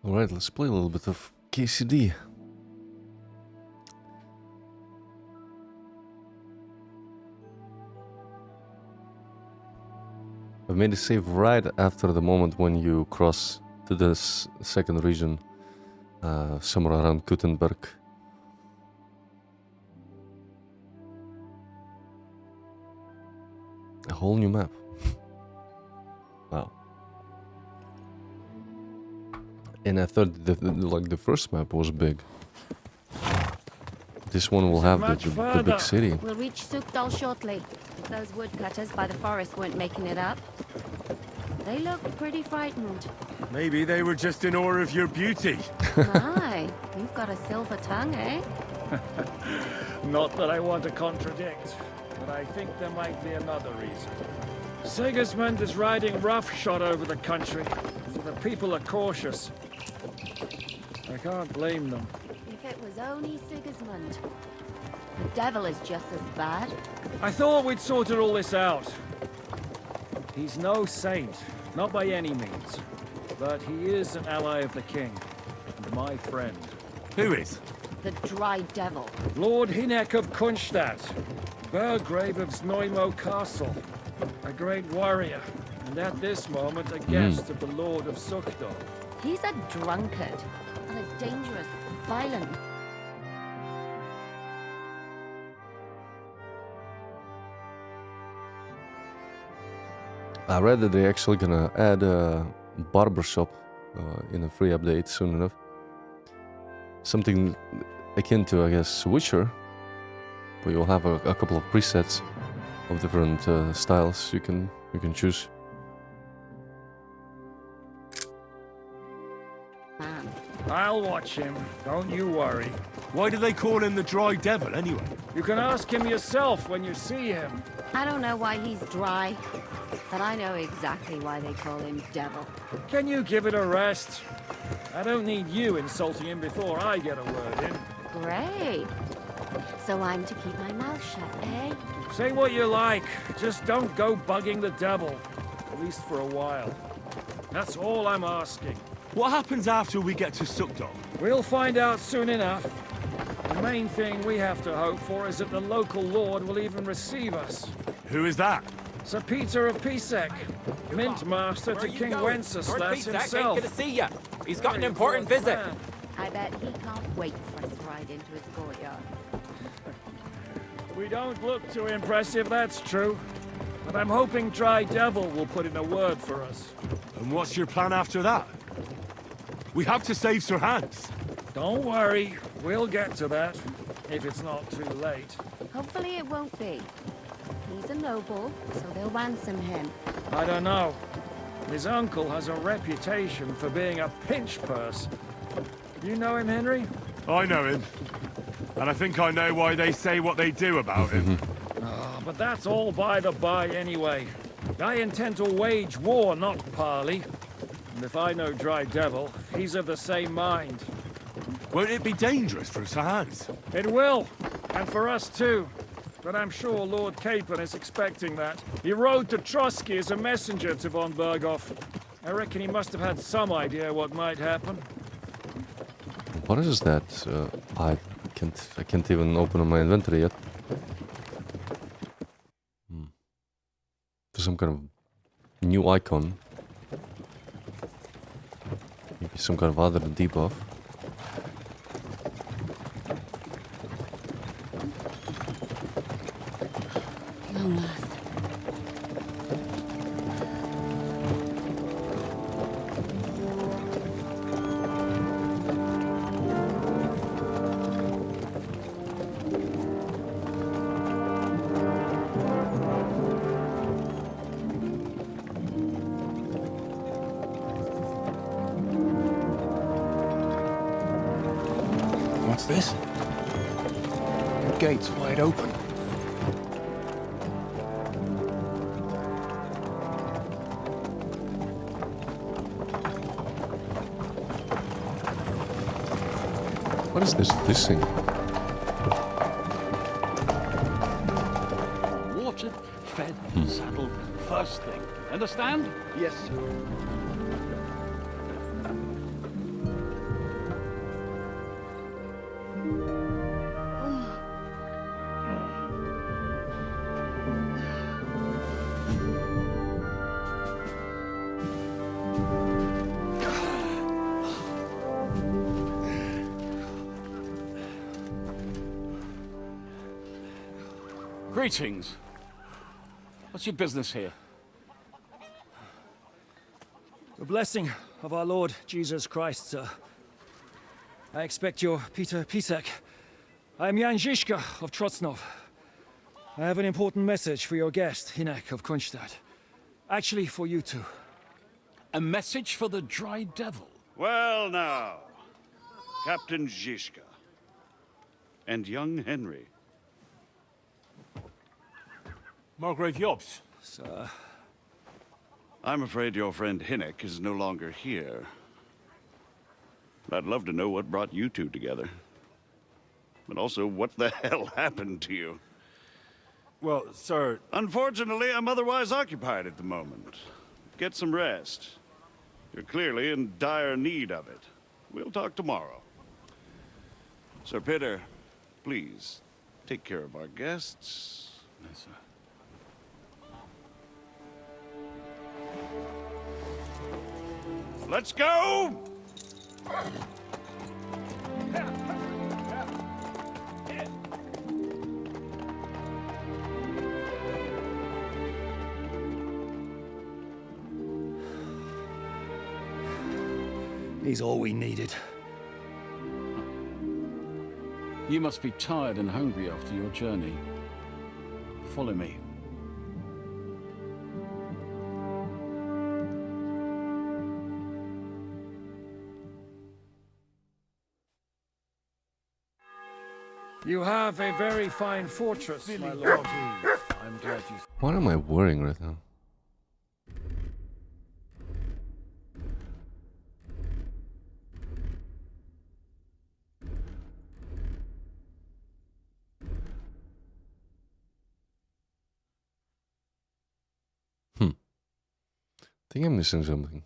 Alright, let's play a little bit of KCD. I've made a save right after the moment when you cross to this second region, somewhere around Gutenberg. A whole new map. Wow. And I thought the first map was big. This one will have the big city. We'll reach Sukdal shortly. If those woodcutters by the forest weren't making it up. They looked pretty frightened. Maybe they were just in awe of your beauty. My, you've got a silver tongue, eh? Not that I want to contradict, but I think there might be another reason. Sigismund is riding roughshod over the country, so the people are cautious. I can't blame them. If it was only Sigismund. The devil is just as bad. I thought we'd sorted all this out. He's no saint, not by any means. But he is an ally of the king, and my friend. Who is? The dry devil. Lord Hinek of Kunstadt, Burgrave of Znojmo Castle. A great warrior, and at this moment a guest of the Lord of Sukdal. He's a drunkard, and a dangerous, violent... I read that they're actually gonna add a barbershop in a free update soon enough. Something akin to, I guess, Witcher, where you'll have a couple of presets of different styles you can choose. man. I'll watch him, don't you worry. Why do they call him the Dry Devil, anyway? You can ask him yourself when you see him. I don't know why he's dry, but I know exactly why they call him devil. Can you give it a rest? I don't need you insulting him before I get a word in. Great. So I'm to keep my mouth shut, eh? Say what you like, just don't go bugging the devil. At least for a while. That's all I'm asking. What happens after we get to Sukdal? We'll find out soon enough. The main thing we have to hope for is that the local lord will even receive us. Who is that? Sir Peter of Pisek, Mint Master to King Wenceslas himself. Good to see you. He's got an important visit. Man. I bet he can't wait for us to ride into his courtyard. We don't look too impressive, that's true. But I'm hoping Dry Devil will put in a word for us. And what's your plan after that? We have to save Sir Hans. Don't worry, we'll get to that, if it's not too late. Hopefully it won't be. He's a noble, so they'll ransom him. I don't know. His uncle has a reputation for being a pinch purse. You know him, Henry? I know him. And I think I know why they say what they do about him. Oh, but that's all by the by anyway. I intend to wage war, not parley. And if I know Dry Devil, he's of the same mind. Won't it be dangerous for Sir Hans? It will, and for us too. But I'm sure Lord Capon is expecting that. He rode to Trotsky as a messenger to von Berghoff. I reckon he must have had some idea what might happen. What is that? I can't even open my inventory yet. Some kind of new icon. Maybe some kind of other debuff. Long last. What's this? The gate's wide open. What is this thing? Watered, fed, saddled, first thing. Understand? Yes, sir. Greetings. What's your business here? The blessing of our Lord Jesus Christ, sir. I expect you're Peter Pisek. I am Jan Žižka of Trocnov. I have an important message for your guest, Hinek of Kunstadt. Actually, for you two. A message for the Dry Devil? Well now, Captain Žižka. And young Henry. Margrave Jobs. Sir. I'm afraid your friend Hinek is no longer here. I'd love to know what brought you two together. But also, what the hell happened to you? Well, sir, Unfortunately, I'm otherwise occupied at the moment. Get some rest. You're clearly in dire need of it. We'll talk tomorrow. Sir Peter, please, take care of our guests. Yes, sir. Let's go! He's all we needed. You must be tired and hungry after your journey. Follow me. You have a very fine fortress, my lord. I'm glad you... What am I wearing right now? I think I'm missing something.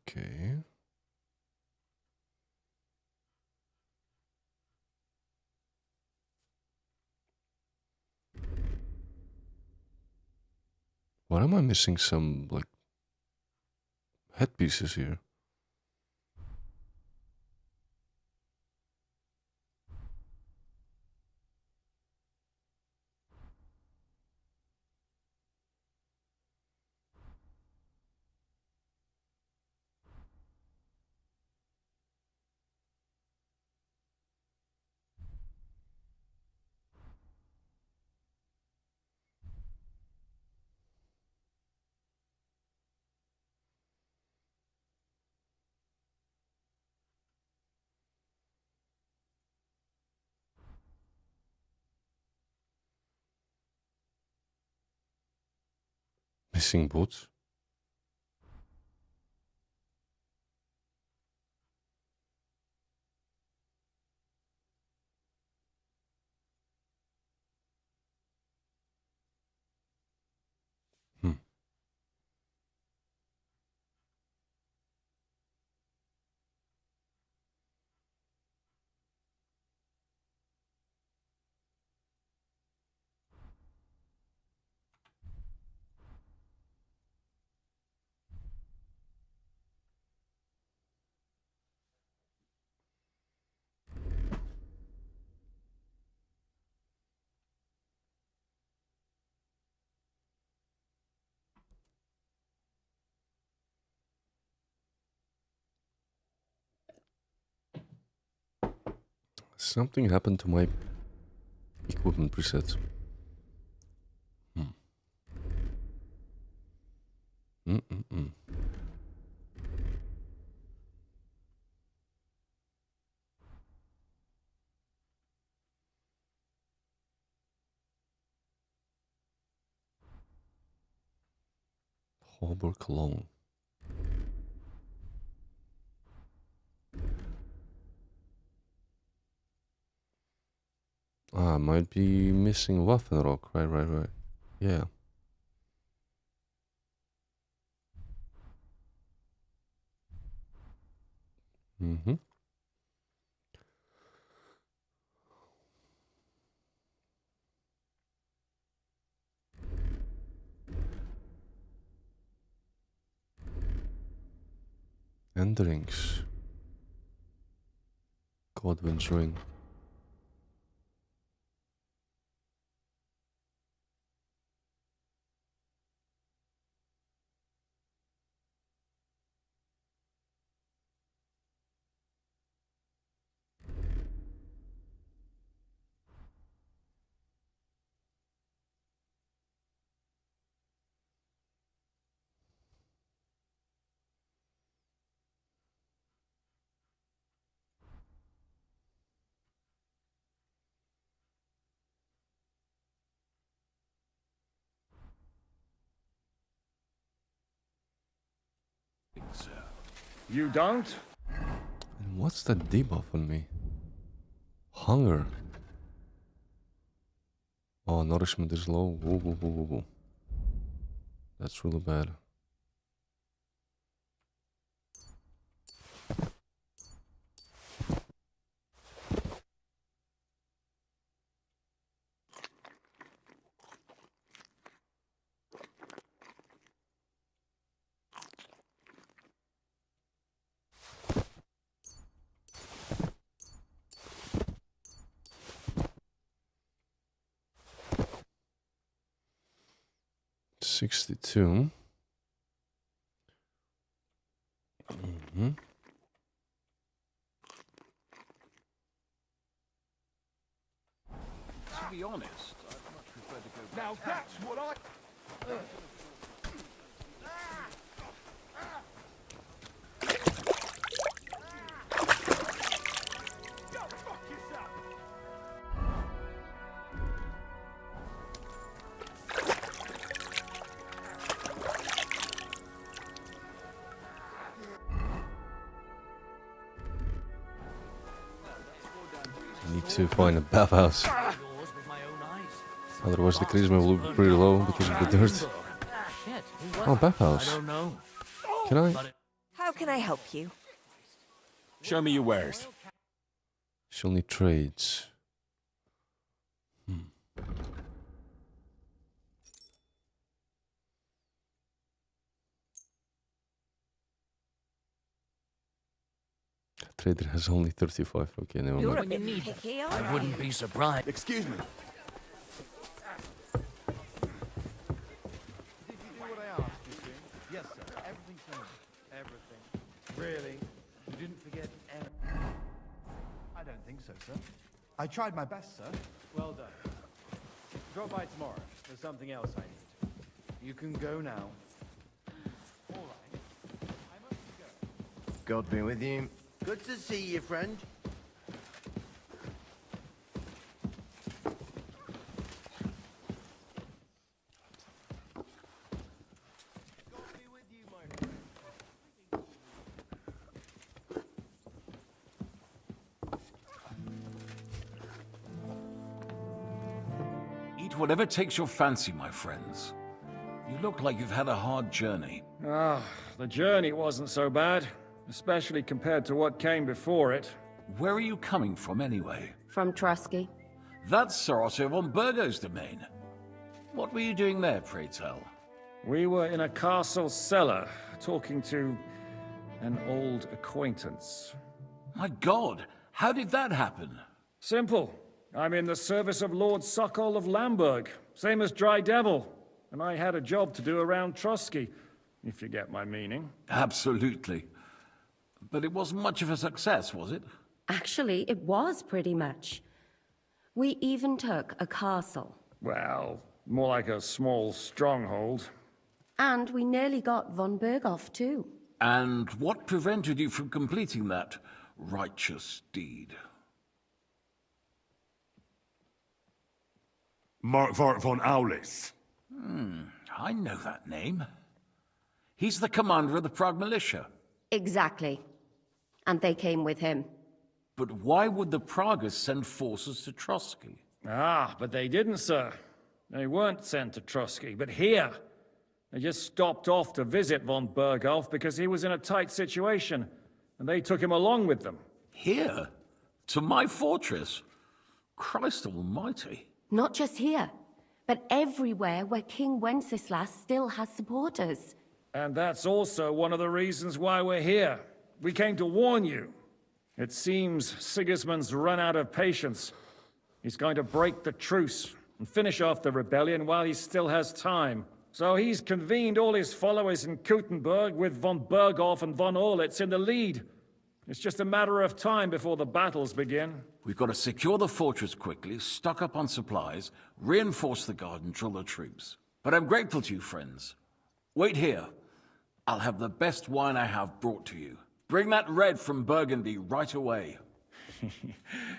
Okay. What am I missing? Some like headpieces here. Missing boots. Something happened to my equipment presets. Harbor Cologne. Ah, might be missing Waffenrock. Right. Yeah. Enderings. Godwin's Ring. You don't? And what's that debuff on me? Hunger. Oh, nourishment is low. Woo, woo, woo, woo, woo. That's really bad. $62. Mm-hmm. To be honest, I'd much prefer to go back. Now that's what I... Go fuck yourself! I need to find a bathhouse. Otherwise the charisma will be pretty low because of the dirt. Oh, bathhouse. Can I? How can I help you? Show me your wares. She'll need trades. Trader has only 35. Okay, never You're mind. a bit picky, aren't I wouldn't be surprised. Excuse me. Did you do what I asked you to? Yes, sir. Everything's done. Everything. Really? You didn't forget anything? I don't think so, sir. I tried my best, sir. Well done. Drop by tomorrow. There's something else I need. You can go now. All right. I must go. God be with you. Good to see you, friend. God be with you, my friend. Eat whatever takes your fancy, my friends. You look like you've had a hard journey. Ah, the journey wasn't so bad, especially compared to what came before it. Where are you coming from, anyway? From Trusky. That's Sir Otto von Burgo's domain. What were you doing there, pray tell? We were in a castle cellar, talking to an old acquaintance. My God, how did that happen? Simple. I'm in the service of Lord Suckall of Lamberg, same as Dry Devil, and I had a job to do around Trusky, if you get my meaning. Absolutely. But it wasn't much of a success, was it? Actually, it was pretty much. We even took a castle. Well, more like a small stronghold. And we nearly got von Berghoff, too. And what prevented you from completing that righteous deed? Markvart von Aulis. I know that name. He's the commander of the Prague militia. Exactly. And they came with him. But why would the Praguers send forces to Trusky? Ah, but they didn't, sir. They weren't sent to Trusky, but here. They just stopped off to visit von Berghoff because he was in a tight situation, and they took him along with them. Here? To my fortress? Christ almighty. Not just here, but everywhere where King Wenceslas still has supporters. And that's also one of the reasons why we're here. we came to warn you. It seems Sigismund's run out of patience. He's going to break the truce and finish off the rebellion while he still has time. So he's convened all his followers in Kuttenberg with von Berghoff and von Orlitz in the lead. It's just a matter of time before the battles begin. We've got to secure the fortress quickly, stock up on supplies, reinforce the guard and drill the troops. But I'm grateful to you, friends. Wait here. I'll have the best wine I have brought to you. Bring that red from Burgundy right away.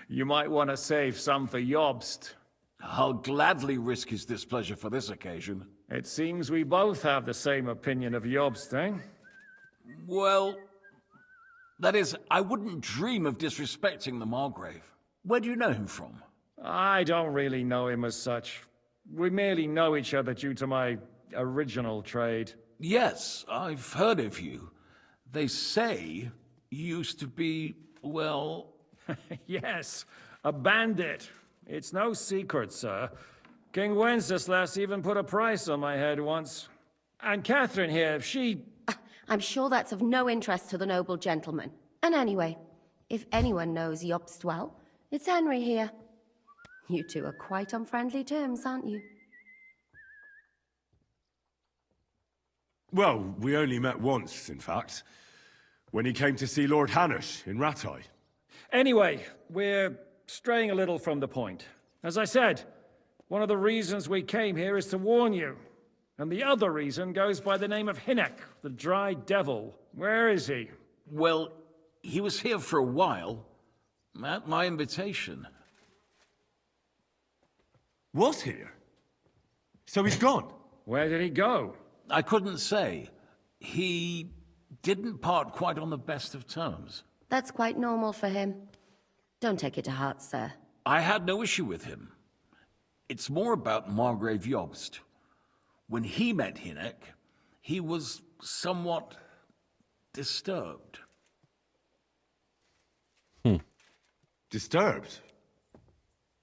You might want to save some for Jobst. I'll gladly risk his displeasure for this occasion. It seems we both have the same opinion of Jobst, eh? Well, that is, I wouldn't dream of disrespecting the Margrave. Where do you know him from? I don't really know him as such. We merely know each other due to my original trade. Yes, I've heard of you. They say you used to be, well... Yes, a bandit. It's no secret, sir. King Wenceslas even put a price on my head once. And Catherine here, she... I'm sure that's of no interest to the noble gentleman. And anyway, if anyone knows Jobst well, it's Henry here. You two are quite on friendly terms, aren't you? Well, we only met once, in fact. When he came to see Lord Hanush in Rattay. Anyway, we're straying a little from the point. As I said, one of the reasons we came here is to warn you. And the other reason goes by the name of Hinnek, the Dry Devil. Where is he? Well, he was here for a while, at my invitation. Was here? So he's gone? Where did he go? I couldn't say. He didn't part quite on the best of terms. That's quite normal for him. Don't take it to heart, sir. I had no issue with him. It's more about Margrave Jobst. When he met Hinnek, he was somewhat disturbed. Disturbed?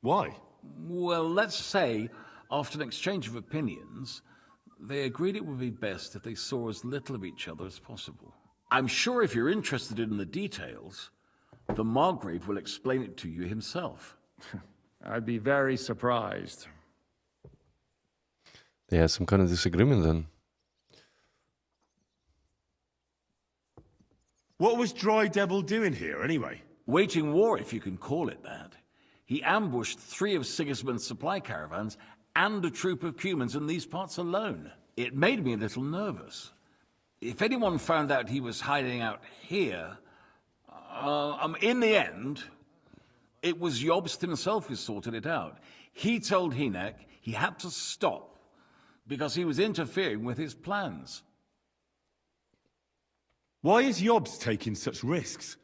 Why? Well, let's say, after an exchange of opinions, they agreed it would be best if they saw as little of each other as possible. I'm sure if you're interested in the details, the Margrave will explain it to you himself. I'd be very surprised. They had some kind of disagreement then. What was Dry Devil doing here, anyway? Waging war, if you can call it that. He ambushed 3 of Sigismund's supply caravans and a troop of Cumans in these parts alone. It made me a little nervous. If anyone found out he was hiding out here, in the end, it was Jobst himself who sorted it out. He told Hinnek he had to stop because he was interfering with his plans. Why is Jobst taking such risks?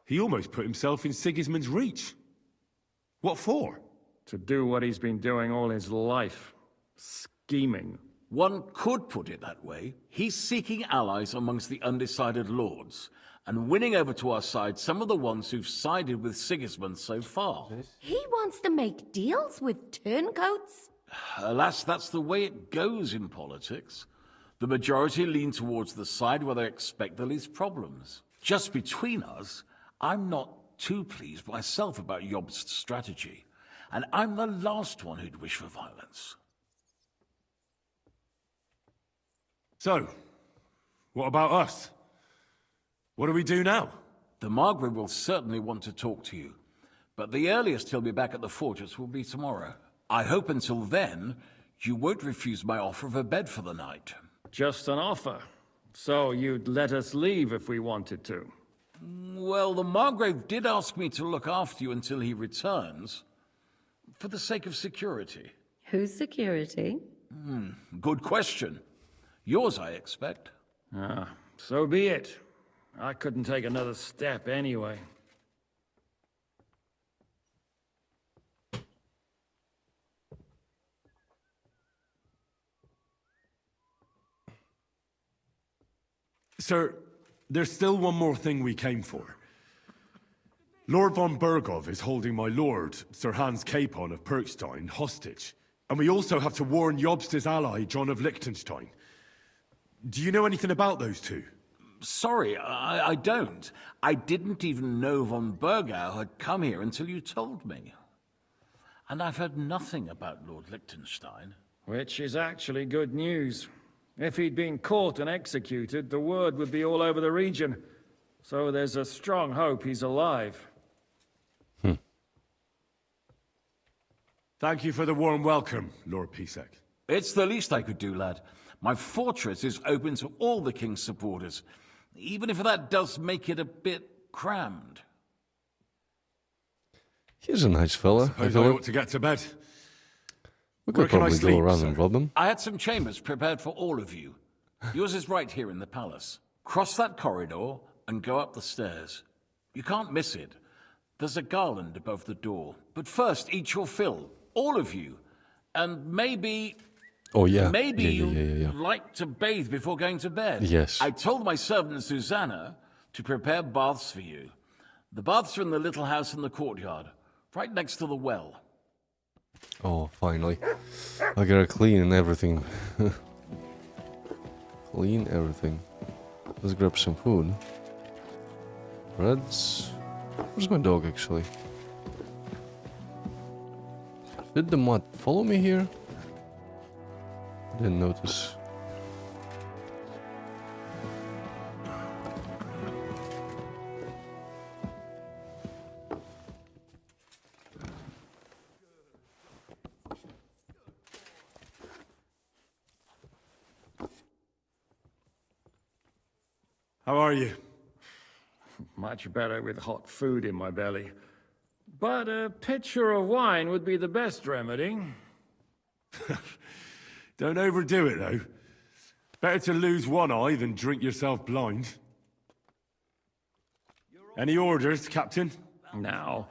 He almost put himself in Sigismund's reach. What for? To do what he's been doing all his life. Scheming. One could put it that way. He's seeking allies amongst the undecided lords, and winning over to our side some of the ones who've sided with Sigismund so far. He wants to make deals with turncoats? Alas, that's the way it goes in politics. The majority lean towards the side where they expect the least problems. Just between us, I'm not too pleased myself about Jobst's strategy, and I'm the last one who'd wish for violence. So, what about us? What do we do now? The Margrave will certainly want to talk to you, but the earliest he'll be back at the fortress will be tomorrow. I hope until then, you won't refuse my offer of a bed for the night. Just an offer. So you'd let us leave if we wanted to? Well, the Margrave did ask me to look after you until he returns, for the sake of security. Whose security? Good question. Yours, I expect. So be it. I couldn't take another step anyway. Sir, there's still one more thing we came for. Lord von Berghoff is holding my lord, Sir Hans Capon of Perkstein, hostage. And we also have to warn Jobst's ally, John of Liechtenstein. Do you know anything about those two? Sorry, I don't. I didn't even know von Burgau had come here until you told me. And I've heard nothing about Lord Liechtenstein. Which is actually good news. If he'd been caught and executed, the word would be all over the region. So there's a strong hope he's alive. Thank you for the warm welcome, Lord Pisek. It's the least I could do, lad. My fortress is open to all the king's supporters, even if that does make it a bit crammed. He's a nice fella. Suppose I ought to get to bed. We Where could can I probably sleep, go around sir? and rob him. I had some chambers prepared for all of you. Yours is right here in the palace. Cross that corridor and go up the stairs. You can't miss it. There's a garland above the door. But first, eat your fill. All of you. And maybe... Oh, yeah. Maybe Yeah. you'd like to bathe before going to bed. Yes. I told my servant Susanna to prepare baths for you. The baths are in the little house in the courtyard, right next to the well. Oh, finally. I gotta clean everything. Clean everything. Let's grab some food. Breads. Where's my dog, actually? Did the mod follow me here? Didn't notice. How are you? Much better with hot food in my belly. But a pitcher of wine would be the best remedy. Don't overdo it, though. Better to lose one eye than drink yourself blind. Any orders, Captain? Now,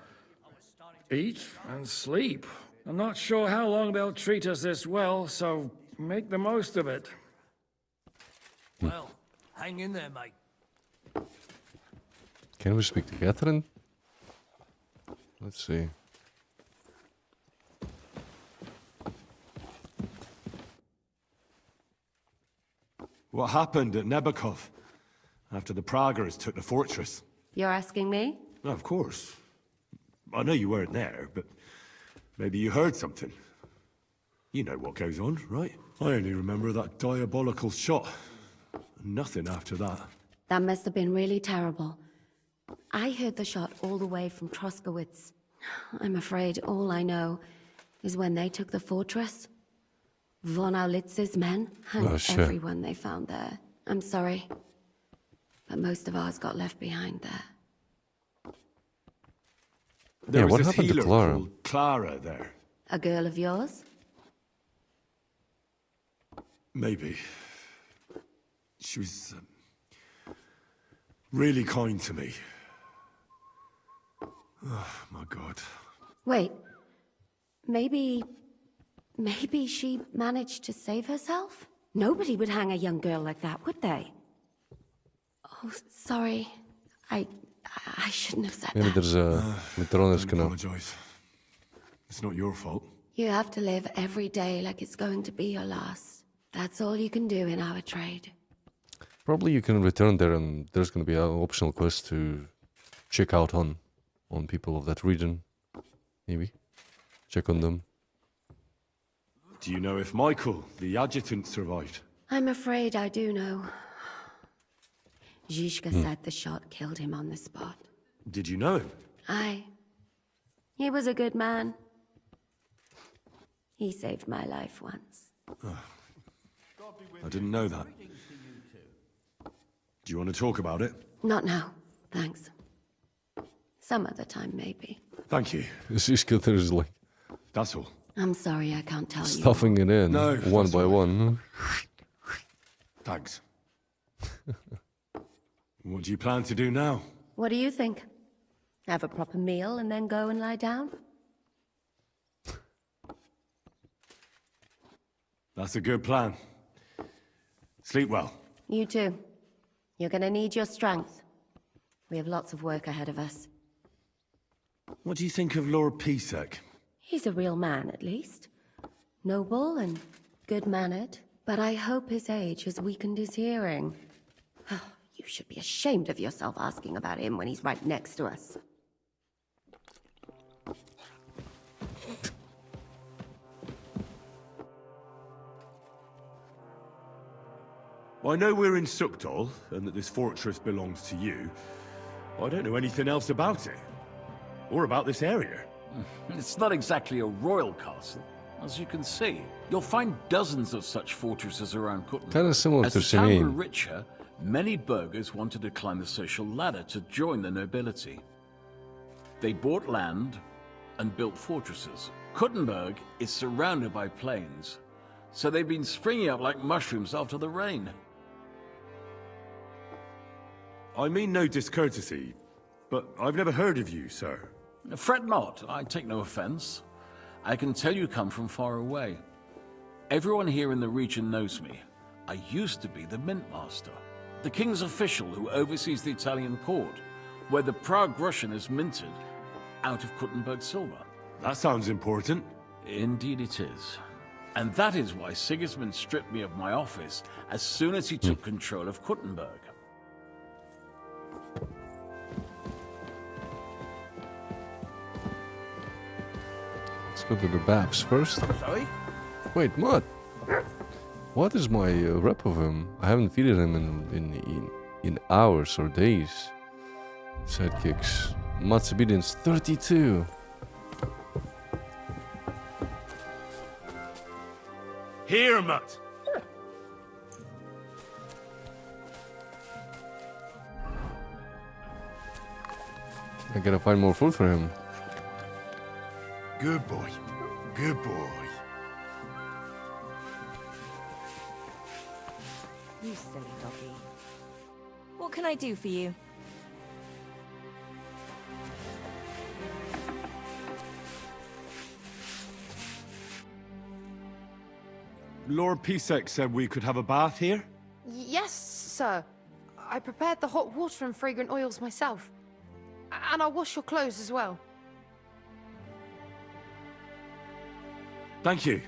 eat and sleep. I'm not sure how long they'll treat us this well, so make the most of it. Well, hang in there, mate. Can we speak to Catherine? Let's see. What happened at Nebakov after the Praguers took the fortress? You're asking me? No, of course. I know you weren't there, but maybe you heard something. You know what goes on, right? I only remember that diabolical shot. Nothing after that. That must have been really terrible. I heard the shot all the way from Troskowitz. I'm afraid all I know is when they took the fortress, von Aulitz's men hanged everyone they found there. I'm sorry, but most of ours got left behind there. There was what this happened to healer Clara? called Clara there. A girl of yours? Maybe. She was really kind to me. Oh, my God. Wait, maybe she managed to save herself? Nobody would hang a young girl like that, would they? Oh, sorry. I shouldn't have said Maybe that. there's a Matrona's Don't canal. apologize. It's not your fault. You have to live every day like it's going to be your last. That's all you can do in our trade. Probably you can return there and there's gonna be an optional quest to check out on people of that region. Maybe. Check on them. Do you know if Michael, the adjutant, survived? I'm afraid I do know. Zizka said the shot killed him on the spot. Did you know him? Aye. He was a good man. He saved my life once. I didn't know that. Do you want to talk about it? Not now, thanks. Some other time, maybe. Thank you. Zizka, there's like That's all. I'm sorry I can't tell you. stuffing it in No, one that's by all right. one. Thanks. What do you plan to do now? What do you think? Have a proper meal and then go and lie down? That's a good plan. Sleep well. You too. You're gonna need your strength. We have lots of work ahead of us. What do you think of Lord Pisek? He's a real man, at least. Noble and good-mannered. But I hope his age has weakened his hearing. You should be ashamed of yourself asking about him when he's right next to us. I know we're in Sukdal, and that this fortress belongs to you. I don't know anything else about it. Or about this area. It's not exactly a royal castle, as you can see. You'll find dozens of such fortresses around Kuttenberg. Kind of similar As to the town grew Semin. richer, many burghers wanted to climb the social ladder to join the nobility. They bought land and built fortresses. Kuttenberg is surrounded by plains, so they've been springing up like mushrooms after the rain. I mean no discourtesy, but I've never heard of you, sir. Fret not, I take no offense. I can tell you come from far away. Everyone here in the region knows me. I used to be the mint master, the king's official who oversees the Italian court, where the Prague Russian is minted out of Kuttenberg silver. That sounds important. Indeed it is. And that is why Sigismund stripped me of my office as soon as he took control of Kuttenberg. Let's go to the Babs first. Sorry? Wait, what? What is my rep of him? I haven't feeded him in hours or days. Sidekicks. Matt's obedience 32. Here, Mutt! I gotta find more food for him. Good boy. Good boy. You silly doggy. What can I do for you? Lord Pisek said we could have a bath here? Yes, sir. I prepared the hot water and fragrant oils myself. And I'll wash your clothes as well. Thank you.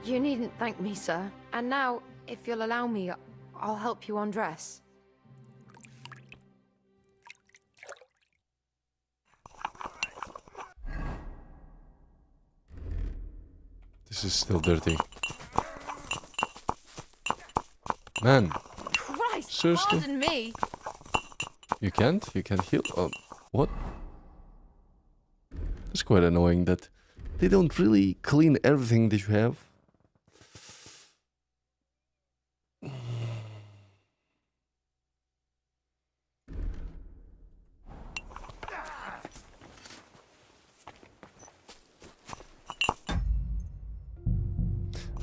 You needn't thank me, sir. And now, if you'll allow me, I'll help you undress. This is still dirty. Man, Christ, seriously? pardon me! You can't? You can't heal? What? It's quite annoying that they don't really clean everything that you have.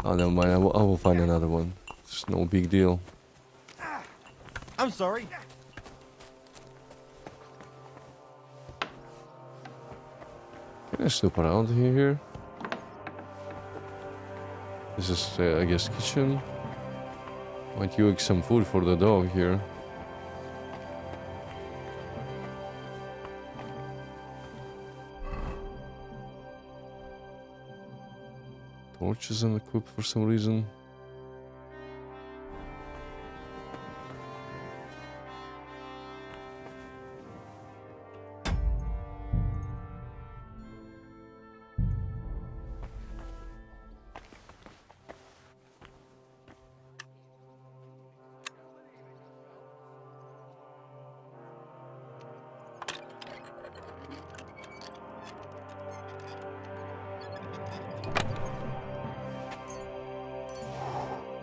Oh, never mind. I will find another one. It's no big deal. I'm sorry. Can I snoop around here? This is, I guess, kitchen. Might use some food for the dog here. Torch isn't equipped for some reason.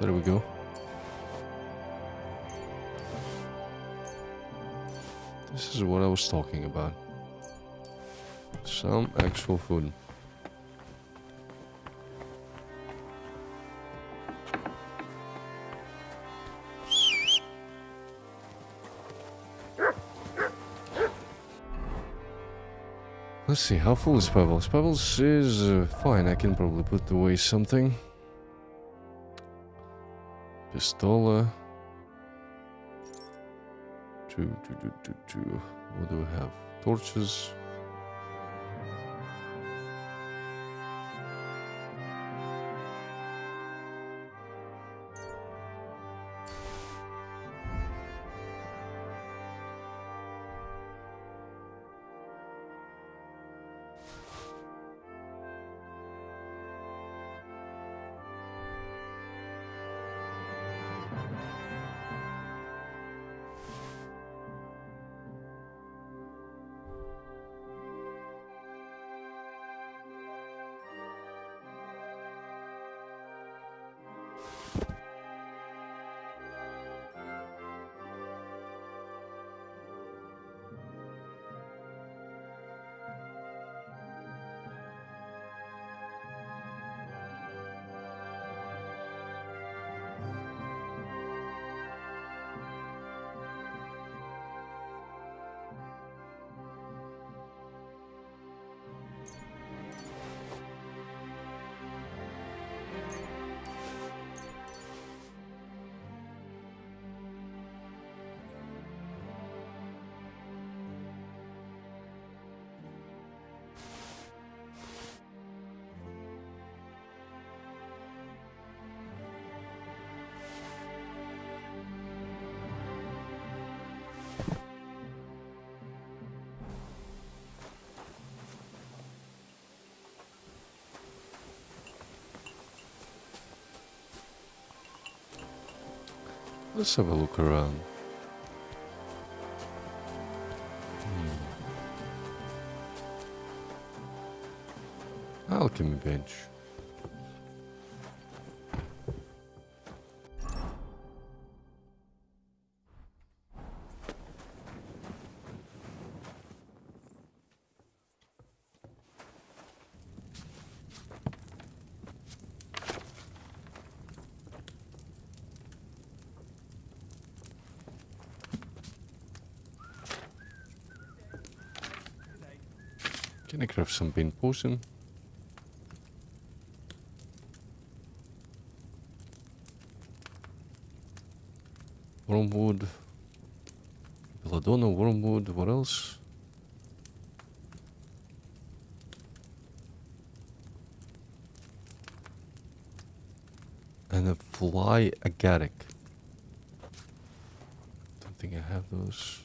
There we go. This is what I was talking about. Some actual food. Let's see, how full is Pebbles? Pebbles is fine, I can probably put away something. Pistola. Two. What do we have? Torches. Let's have a look around. Alchemy bench. Can I craft some pain potion? Wormwood. Belladonna, wormwood, what else? And a fly agaric. Don't think I have those.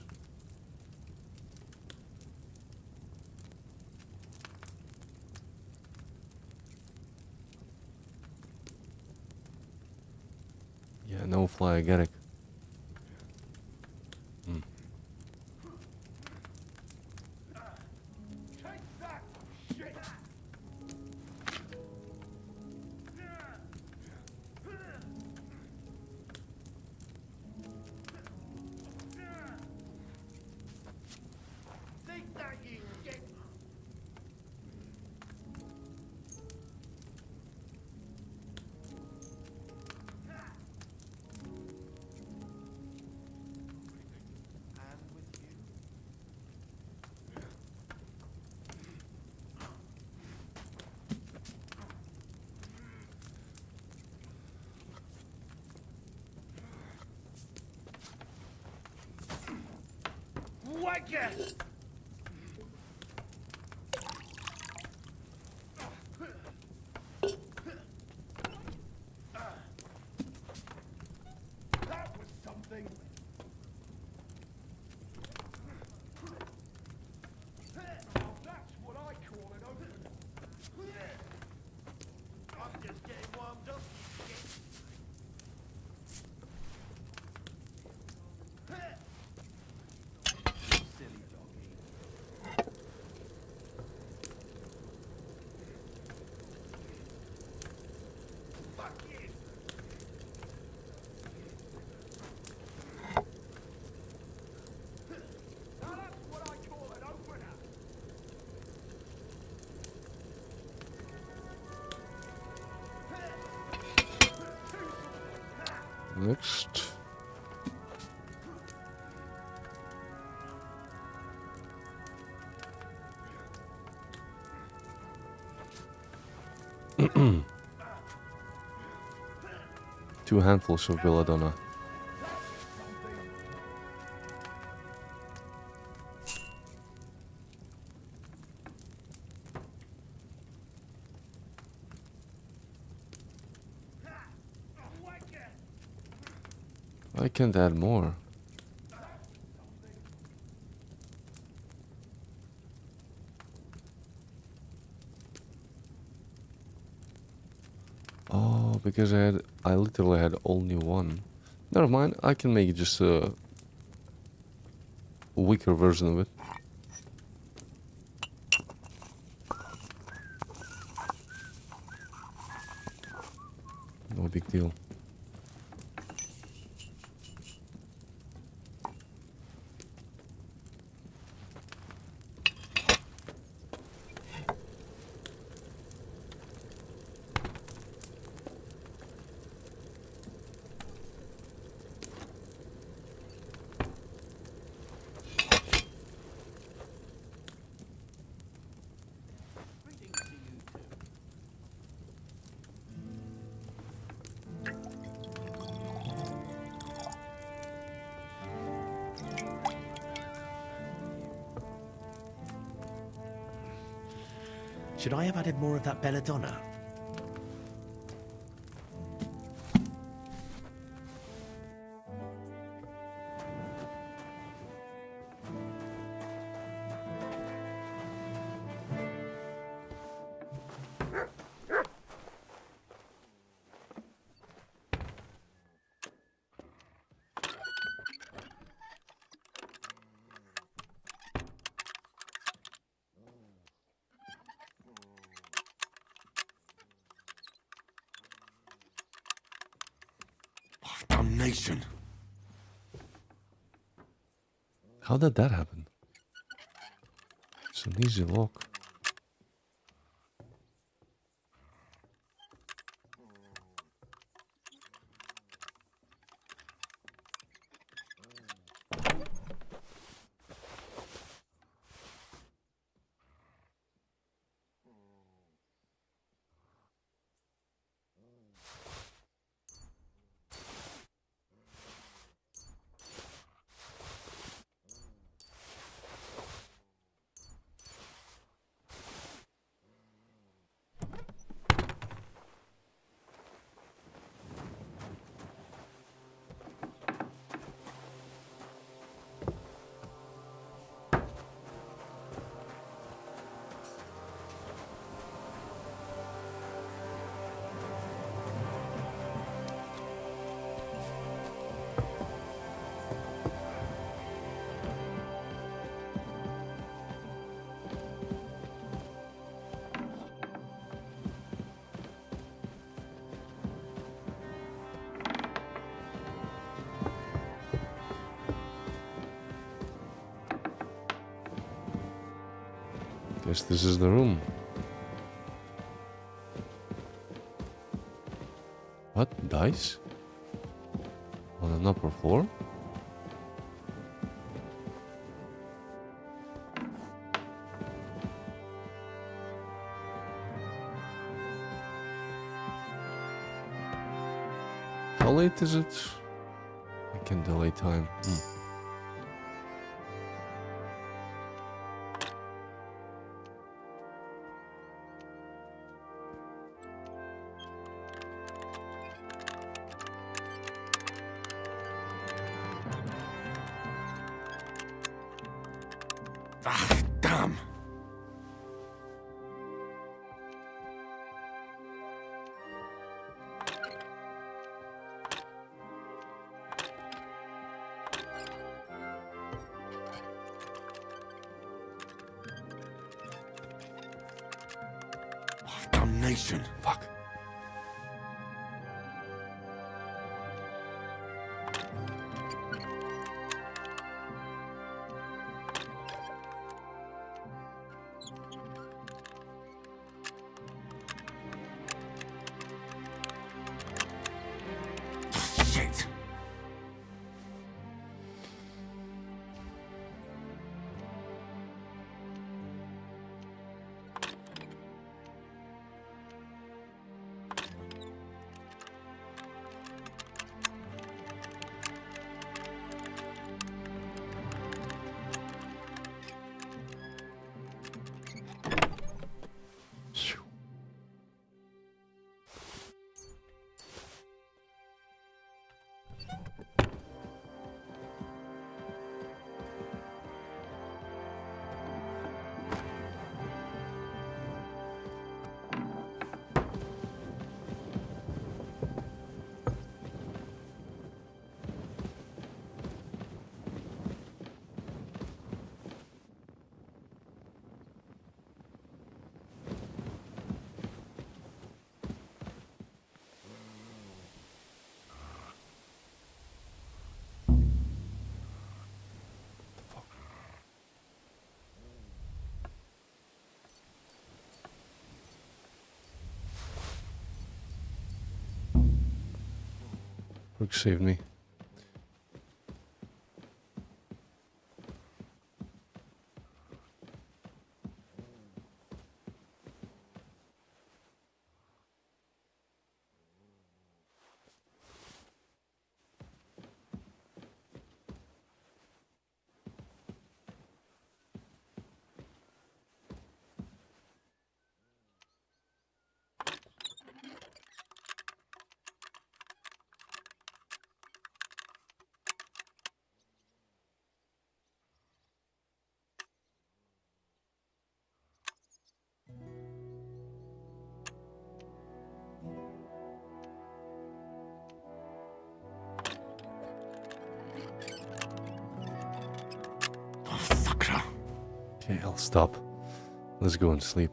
Yeah, no fly agaric. Next. Two handfuls of belladonna. I can't add more. Oh, because I literally had only one. Never mind, I can make just a weaker version of it. No big deal. Should I have added more of that belladonna? Damnation. How did that happen? It's an easy lock. Guess this is the room. What? Dice? On an upper floor? How late is it? I can delay time. Ah, damn. Oh, damnation. Fuck. Shit. Brooke saved me. Okay, I'll stop. Let's go and sleep.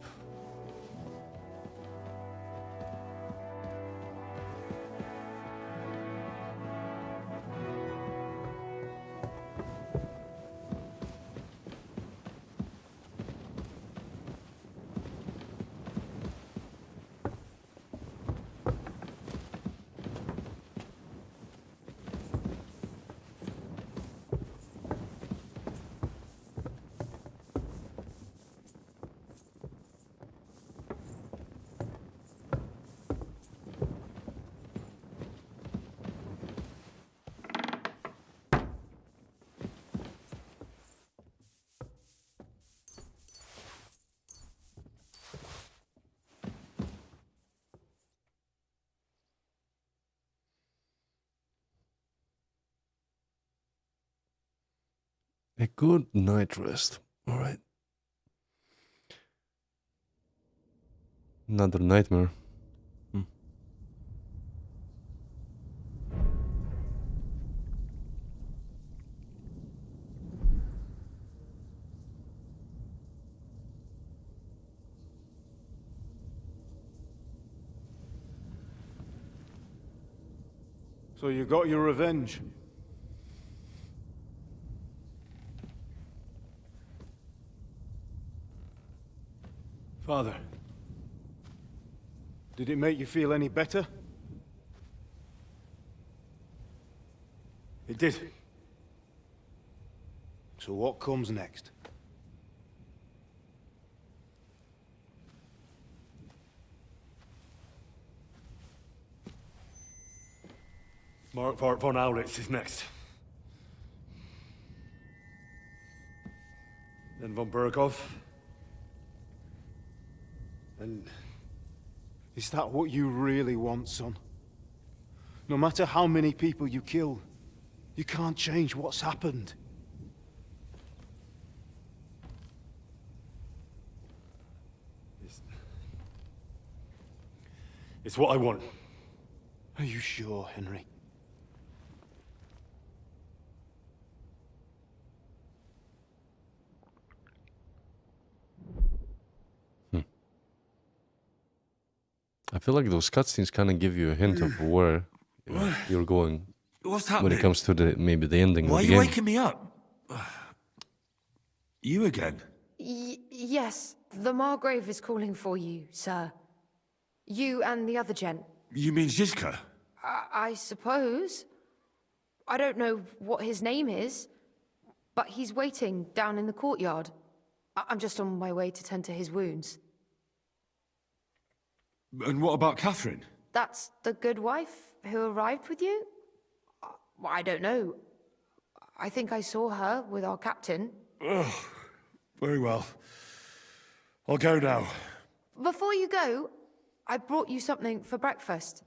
A good night rest. All right. Another nightmare. So you got your revenge? Father, did it make you feel any better? It did. So what comes next? Mark von Aulitz is next. Then von Berghoff. And is that what you really want, son? No matter how many people you kill, you can't change what's happened. It's what I want. Are you sure, Henry? I feel like those cutscenes kind of give you a hint of where you're going. What's When happening? it comes to maybe the ending Why of are the you game. waking me up? You again? Yes, the Margrave is calling for you, sir. You and the other gent. You mean Zizka? I suppose. I don't know what his name is, but he's waiting down in the courtyard. I'm just on my way to tend to his wounds. And what about Catherine? That's the good wife who arrived with you? I don't know. I think I saw her with our captain. Oh, very well. I'll go now. Before you go, I brought you something for breakfast.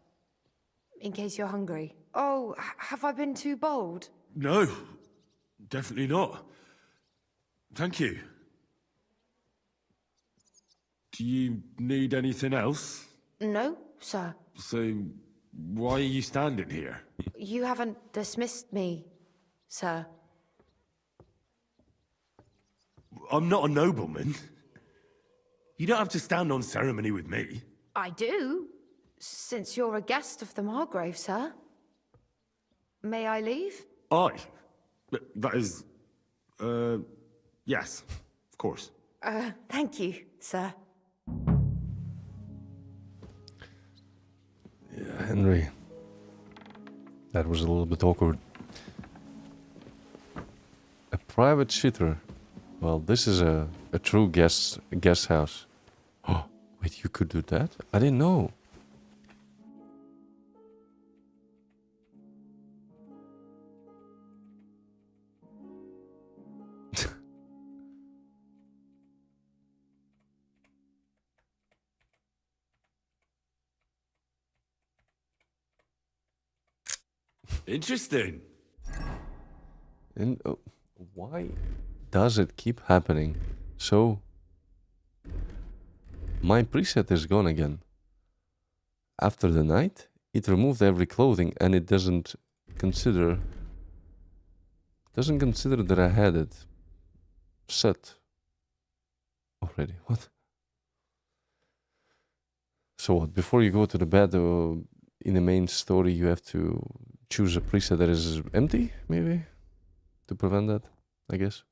In case you're hungry. Oh, have I been too bold? No, definitely not. Thank you. Do you need anything else? No, sir. So, why are you standing here? You haven't dismissed me, sir. I'm not a nobleman. You don't have to stand on ceremony with me. I do, since you're a guest of the Margrave, sir. May I leave? That is... yes, of course. Thank you, sir. Yeah, Henry. That was a little bit awkward. A private shitter. Well, this is a true guest house. Oh, wait, you could do that? I didn't know. Interesting. And why does it keep happening? So, my preset is gone again. After the night, it removed every clothing and it doesn't consider that I had it set already. What? So what? Before you go to the bed in the main story, you have to choose a preset that is empty, maybe, to prevent that, I guess.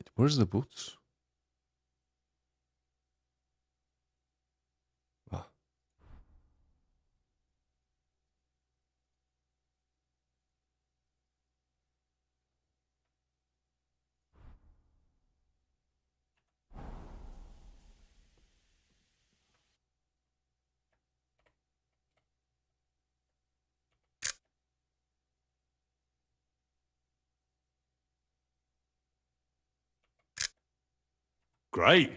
Wait, where's the boots? Ah. Great.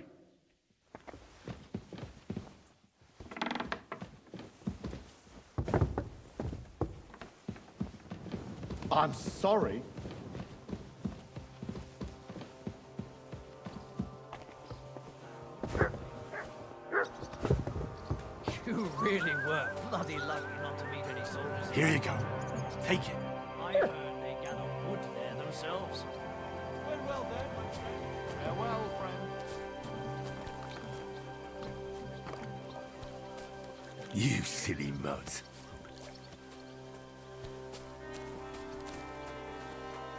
I'm sorry. You really were bloody lucky not to meet any soldiers. Here you go. Take it. I heard they gather wood there themselves. Well then, my friend. Farewell, friend. You silly mutt.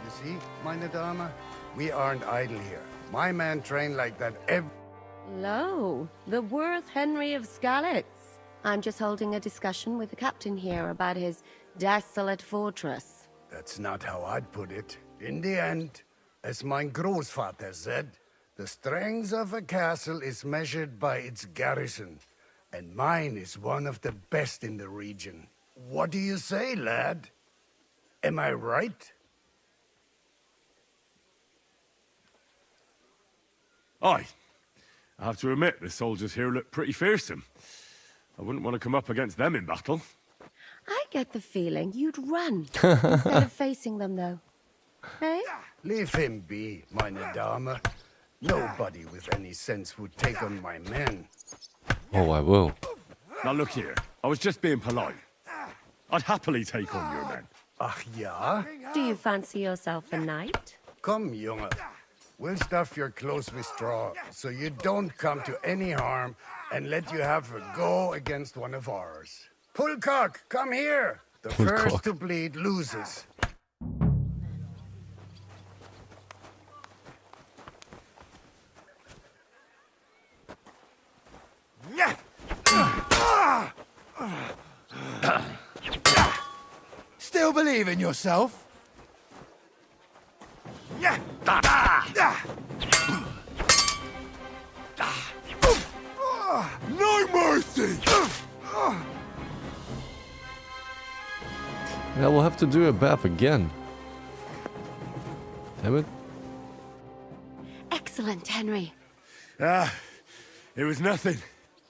You see, meine Dame? We aren't idle here. My man trained like that every... Lo, the Worth Henry of Skalitz. I'm just holding a discussion with the captain here about his desolate fortress. That's not how I'd put it. In the end, as mein Großvater said, the strength of a castle is measured by its garrison. And mine is one of the best in the region. What do you say, lad? Am I right? Aye. I have to admit, the soldiers here look pretty fearsome. I wouldn't want to come up against them in battle. I get the feeling you'd run instead of facing them, though. Hey? Leave him be, meine Dame. Nobody with any sense would take on my men. Oh, I will. Now look here, I was just being polite. I'd happily take on your men. Ach ja? Do you fancy yourself a knight? Come, Junge. We'll stuff your clothes with straw, so you don't come to any harm, and let you have a go against one of ours. Pullcock, come here! The first to bleed loses. Still believe in yourself? No mercy! Yeah, we'll have to do a bath again. Damn it. Excellent, Henry. It was nothing.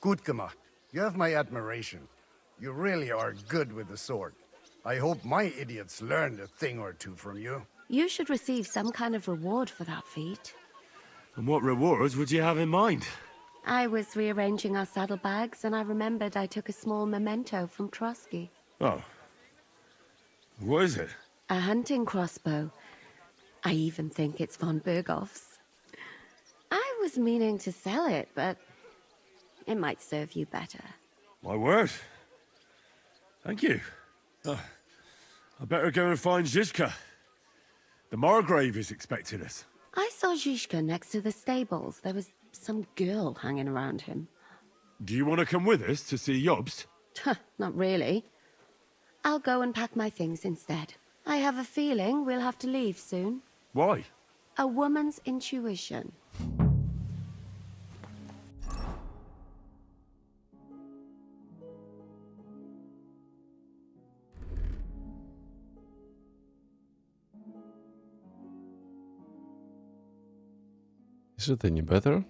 Gut gemacht. You have my admiration. You really are good with the sword. I hope my idiots learned a thing or two from you. You should receive some kind of reward for that feat. And what rewards would you have in mind? I was rearranging our saddlebags, and I remembered I took a small memento from Trotsky. Oh. What is it? A hunting crossbow. I even think it's von Berghoff's. I was meaning to sell it, but it might serve you better. My word. Thank you. I better go and find Zizka. The Margrave is expecting us. I saw Zhishka next to the stables. There was some girl hanging around him. Do you want to come with us to see Jobst? Not really. I'll go and pack my things instead. I have a feeling we'll have to leave soon. Why? A woman's intuition. Is it any better?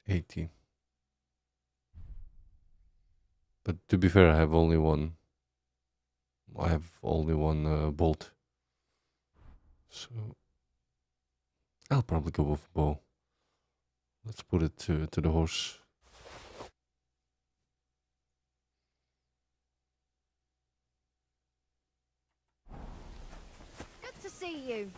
$80. But to be fair, I have only one. I have only one bolt. So I'll probably go with a bow. Let's put it to the horse. Good to see you.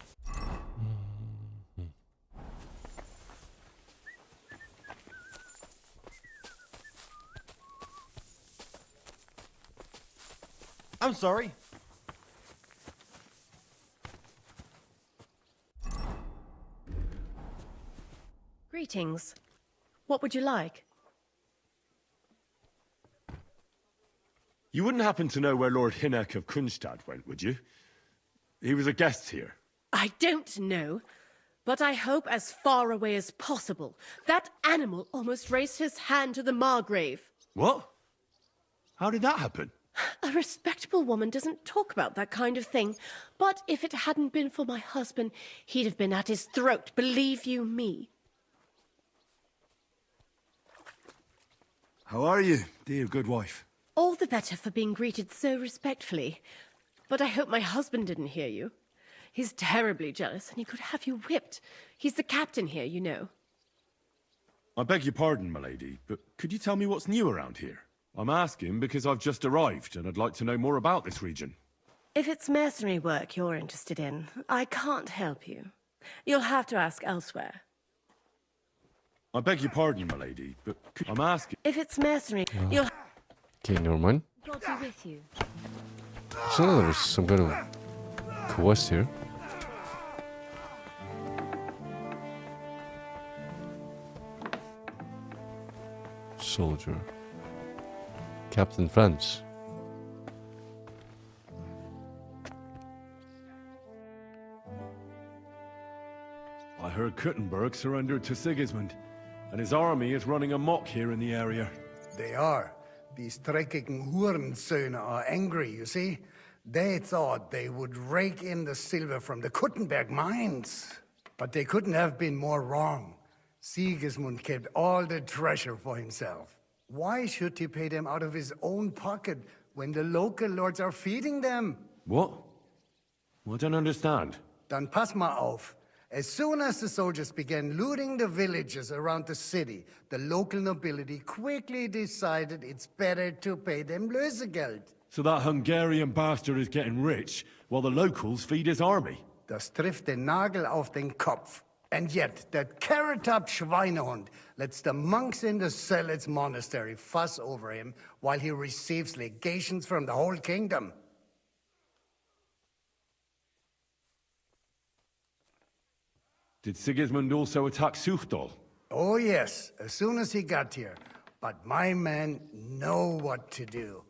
I'm sorry. Greetings. What would you like? You wouldn't happen to know where Lord Hinnek of Kronstadt went, would you? He was a guest here. I don't know, but I hope as far away as possible. That animal almost raised his hand to the Margrave. What? How did that happen? A respectable woman doesn't talk about that kind of thing. But if it hadn't been for my husband, he'd have been at his throat, believe you me. How are you, dear good wife? All the better for being greeted so respectfully. But I hope my husband didn't hear you. He's terribly jealous, and he could have you whipped. He's the captain here, you know. I beg your pardon, milady, but could you tell me what's new around here? I'm asking because I've just arrived, and I'd like to know more about this region. If it's mercenary work you're interested in, I can't help you. You'll have to ask elsewhere. I beg your pardon, milady, but I'm asking... If it's mercenary, you'll... Okay, never mind. God be with you. So there's some kind of quest here. Soldier. Captain Franz. I heard Kuttenberg surrendered to Sigismund, and his army is running amok here in the area. They are. These dreckigen Hurensöhne are angry, you see? They thought they would rake in the silver from the Kuttenberg mines. But they couldn't have been more wrong. Sigismund kept all the treasure for himself. Why should he pay them out of his own pocket when the local lords are feeding them? What? I don't understand. Dann pass mal auf. As soon as the soldiers began looting the villages around the city, the local nobility quickly decided it's better to pay them Lösegeld. So that Hungarian bastard is getting rich, while the locals feed his army? Das trifft den Nagel auf den Kopf. And yet, that carrot-top Schweinehund lets the monks in the Zealots monastery fuss over him while he receives legations from the whole kingdom. Did Sigismund also attack Suchdol? Oh yes, as soon as he got here. But my men know what to do.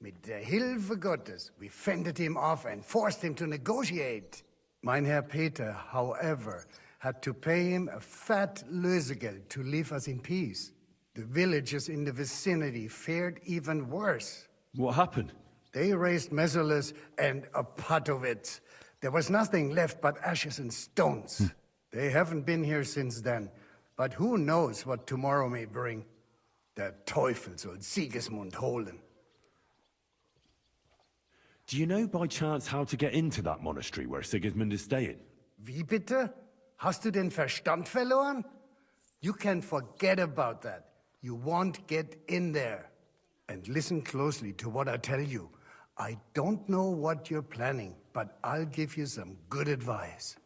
Mit der Hilfe Gottes, we fended him off and forced him to negotiate. Mein Herr Peter, however, had to pay him a fat Lösegeld to leave us in peace. The villagers in the vicinity fared even worse. What happened? They raised Messerles and Opatowitz. There was nothing left but ashes and stones. They haven't been here since then, but who knows what tomorrow may bring. Der Teufel soll Sigismund holen. Do you know by chance how to get into that monastery where Sigismund is staying? Wie bitte? Hast du den Verstand verloren? You can forget about that. You won't get in there. And listen closely to what I tell you. I don't know what you're planning, but I'll give you some good advice.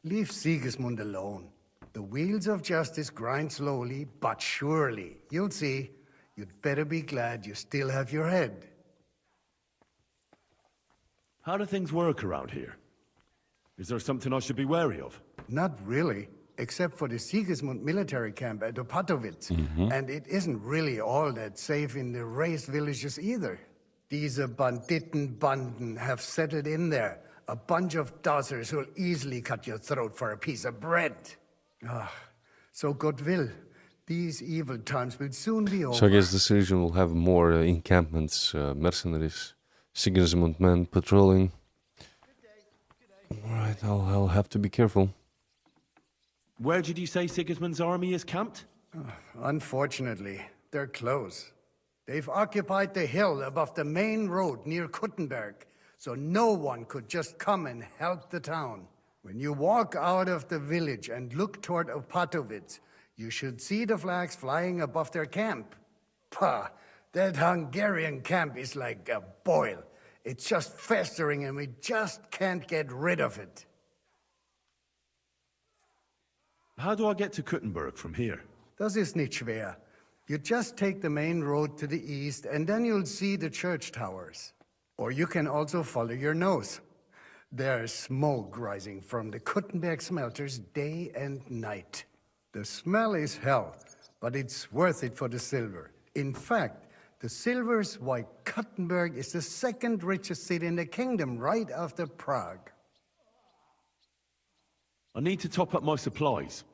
Leave Sigismund alone. The wheels of justice grind slowly, but surely. You'll see. You'd better be glad you still have your head. How do things work around here? Is there something I should be wary of? Not really, except for the Sigismund military camp at Opatowitz. And it isn't really all that safe in the raised villages either. These Banditenbanden have settled in there. A bunch of dossers who'll easily cut your throat for a piece of bread. Ah, so God will. These evil times will soon be over. So I guess this region will have more encampments, mercenaries, Sigismund men patrolling. Alright, I'll have to be careful. Where did you say Sigismund's army is camped? Unfortunately, they're close. They've occupied the hill above the main road near Kuttenberg, so no one could just come and help the town. When you walk out of the village and look toward Opatowitz, you should see the flags flying above their camp. Pah, that Hungarian camp is like a boil. It's just festering and we just can't get rid of it. How do I get to Kuttenberg from here? Das ist nicht schwer. You just take the main road to the east and then you'll see the church towers. Or you can also follow your nose. There's smoke rising from the Kuttenberg smelters day and night. The smell is hell, but it's worth it for the silver. In fact, the silver's why Kuttenberg is the second richest city in the kingdom, right after Prague. I need to top up my supplies.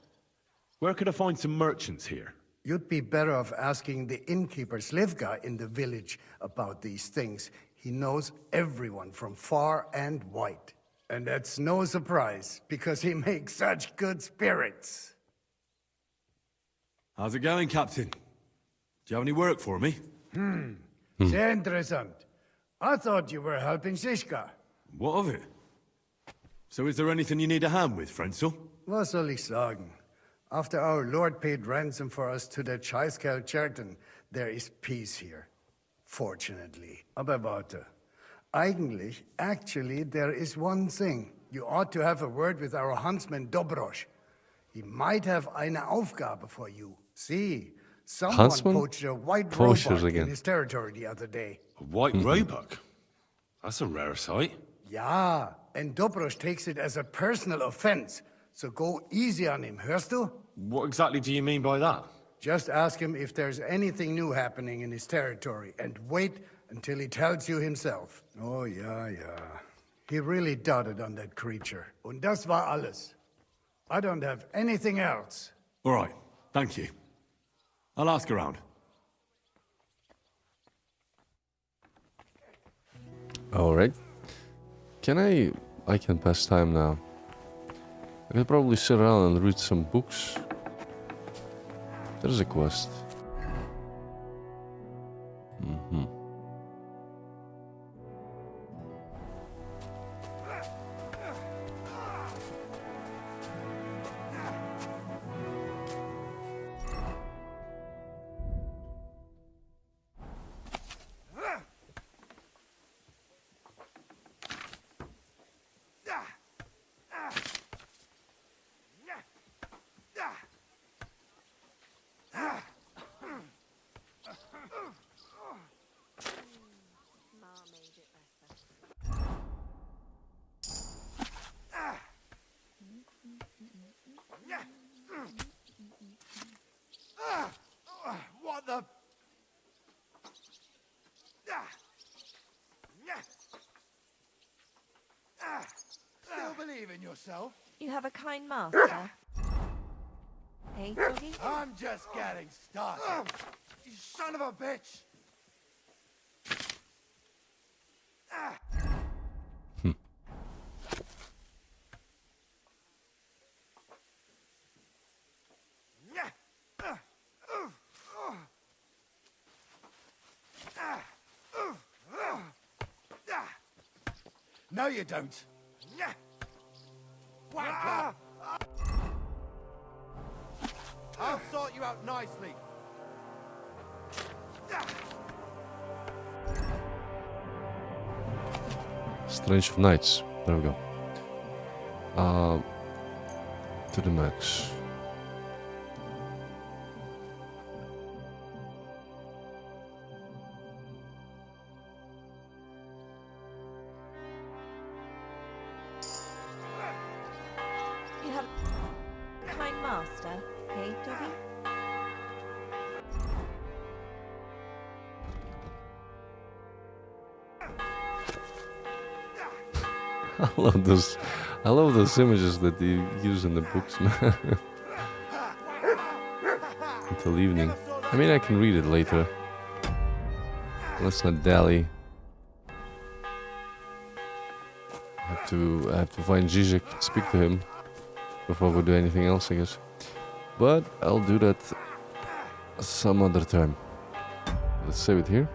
Where could I find some merchants here? You'd be better off asking the innkeeper Slivka in the village about these things. He knows everyone from far and wide. And that's no surprise, because he makes such good spirits. How's it going, Captain? Do you have any work for me? Sehr interessant. I thought you were helping Shishka. What of it? So is there anything you need a hand with, Frenzel? Was soll ich sagen? After our Lord paid ransom for us to the Chaiskel Cherton, there is peace here. Fortunately. Aber warte. Actually, there is one thing. You ought to have a word with our huntsman Dobrosch. He might have eine Aufgabe for you. See, someone Huntsman? poached a white Poachers roebuck again. in his territory the other day. A white roebuck? That's a rare sight. Ja, and Dobrosch takes it as a personal offense. So go easy on him, hörst du? What exactly do you mean by that? Just ask him if there's anything new happening in his territory, and wait until he tells you himself. Oh, ja. He really doted on that creature. Und das war alles. I don't have anything else. All right, thank you. I'll ask around. Alright. I can pass time now. I could probably sit around and read some books. There's a quest. What the? Still believe in yourself? You have a kind master. Hey, doggy? I'm just getting started. You son of a bitch! No, you don't. Wanker! I'll sort you out nicely. Strange of Nights. There we go. To the max. You have a kind master. Hey, doggy? I love those images that they use in the books, man. Until evening. I mean, I can read it later. Let's not dally. I have to find Zizek, speak to him before we do anything else, I guess. But I'll do that some other time. Let's save it here.